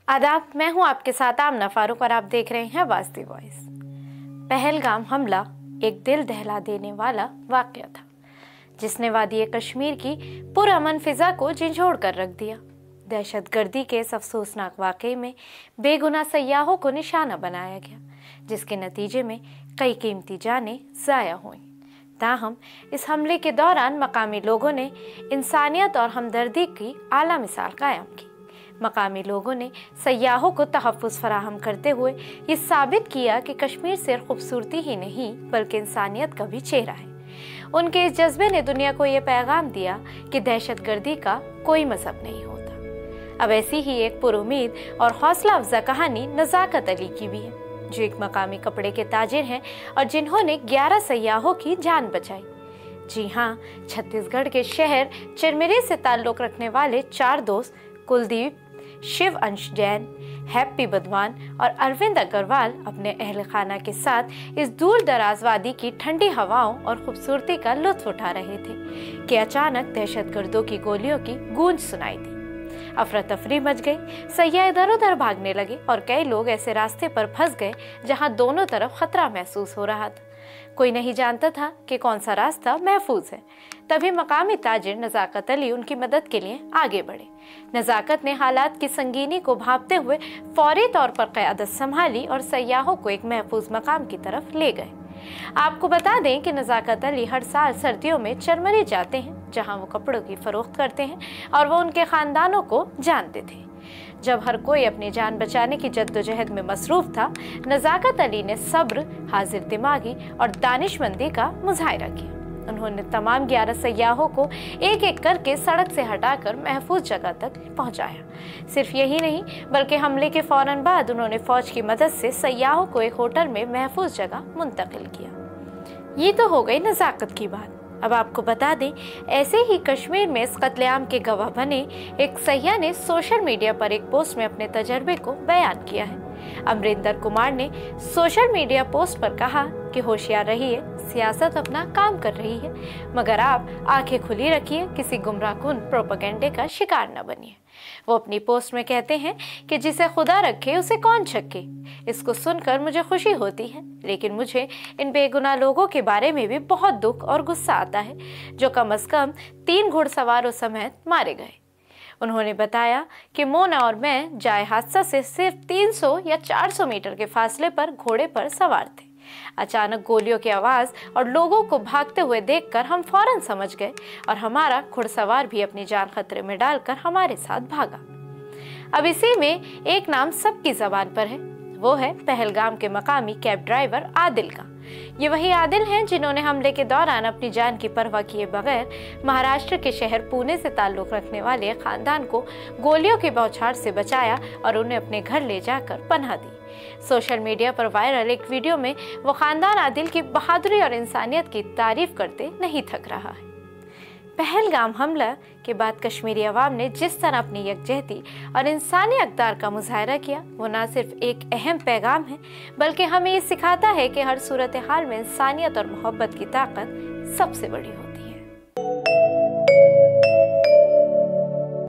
आदाब, मैं हूं आपके साथ आमना फारूक और आप देख रहे हैं वास्ती वॉइस। पहलगाम हमला एक दिल दहला देने वाला वाकया था जिसने वादी कश्मीर की पुरअमन फिजा को झंझोड़ कर रख दिया। दहशतगर्दी के इस अफसोसनाक वाकये में बेगुनाह सयाहों को निशाना बनाया गया, जिसके नतीजे में कई कीमती जानें ज़ाया हुईं। ताहम इस हमले के दौरान मकामी लोगों ने इंसानियत और हमदर्दी की आला मिसाल कायम की। मकामी लोगों ने सयाहों को तहफ़्फ़ुज़ फराहम करते हुए ये साबित किया कि कश्मीर सिर्फ खूबसूरती ही नहीं बल्कि इंसानियत का भी चेहरा है। उनके इस जज्बे ने दुनिया को ये पैगाम दिया कि दहशतगर्दी का कोई मज़हब नहीं होता। अब ऐसी ही एक पुरुमीद और हौसला अफजा कहानी नज़ाकत अली की भी है, जो एक मकामी कपड़े के ताजिर हैं और जिन्होंने 11 सयाहों की जान बचाई। जी हाँ, छत्तीसगढ़ के शहर चिरमिरी से ताल्लुक़ रखने वाले 4 दोस्त कुलदीप, शिव अंश जैन, हैप्पी बदवान और अरविंद अग्रवाल अपने अहल खाना के साथ इस दूर दराज वादी की ठंडी हवाओं और खूबसूरती का लुत्फ उठा रहे थे कि अचानक दहशतगर्दों की गोलियों की गूंज सुनाई दी। अफरा तफरी मच गई, सैयाह इधर उधर भागने लगे और कई लोग ऐसे रास्ते पर फंस गए जहां दोनों तरफ खतरा महसूस हो रहा था। कोई नहीं जानता था कि कौन सा रास्ता महफूज है। तभी मकामी ताजिर नज़ाकत अली उनकी मदद के लिए आगे बढ़े। नज़ाकत ने हालात की संगीनी को भांपते हुए फौरी तौर पर क़यादत संभाली और सयाहों को एक महफूज मकाम की तरफ ले गए। आपको बता दें कि नज़ाकत अली हर साल सर्दियों में चरमरी जाते हैं, जहां वो कपड़ों की फरोख्त करते हैं और वो उनके ख़ानदानों को जानते थे। जब हर कोई अपनी जान बचाने की जद्दोजहद में मसरूफ था, नज़ाकत अली ने सब्र, हाजिर दिमागी और दानिशमंदी का मुजाहिरा किया। उन्होंने तमाम 11 सयाहों को एक एक करके सड़क से हटाकर महफूज जगह तक पहुंचाया। सिर्फ यही नहीं बल्कि हमले के फौरन बाद उन्होंने फौज की मदद से सयाहों को एक होटल में महफूज जगह मुंतकिल किया। ये तो हो गई नज़ाकत की बात। अब आपको बता दें, ऐसे ही कश्मीर में इस कत्लेआम के गवाह बने एक सयाह ने सोशल मीडिया पर एक पोस्ट में अपने तजर्बे को बयान किया है। अमरिंदर कुमार ने सोशल मीडिया पोस्ट पर कहा कि होशियार रहिए, सियासत अपना काम कर रही है, मगर आप आंखें खुली रखिए, किसी गुमराहकुन प्रोपेगेंडे का शिकार न बनिए। वो अपनी पोस्ट में कहते हैं कि जिसे खुदा रखे उसे कौन छके। इसको सुनकर मुझे खुशी होती है, लेकिन मुझे इन बेगुनाह लोगों के बारे में भी बहुत दुख और गुस्सा आता है जो कम से कम 3 घुड़सवारों समेत मारे गए। उन्होंने बताया कि मोना और मैं जाए हादसा से सिर्फ 300 या 400 मीटर के फासले पर घोड़े पर सवार थे। अचानक गोलियों की आवाज़ और लोगों को भागते हुए देखकर हम फौरन समझ गए और हमारा घुड़सवार भी अपनी जान खतरे में डालकर हमारे साथ भागा। अब इसी में एक नाम सबकी ज़बान पर है, वो है पहलगाम के मकामी कैब ड्राइवर आदिल का। ये वही आदिल हैं जिन्होंने हमले के दौरान अपनी जान की परवाह किए बगैर महाराष्ट्र के शहर पुणे से ताल्लुक़ रखने वाले खानदान को गोलियों की बौछार से बचाया और उन्हें अपने घर ले जाकर पनाह दी। सोशल मीडिया पर वायरल एक वीडियो में वो खानदान आदिल की बहादुरी और इंसानियत की तारीफ करते नहीं थक रहा है। पहलगाम हमला के बाद कश्मीरी अवाम ने जिस तरह अपनी यकजहती और इंसानी अक़दार का मुजाहिरा किया, वो न सिर्फ एक अहम पैगाम है बल्कि हमें ये सिखाता है कि हर सूरत हाल में इंसानियत और मोहब्बत की ताकत सबसे बड़ी होती है।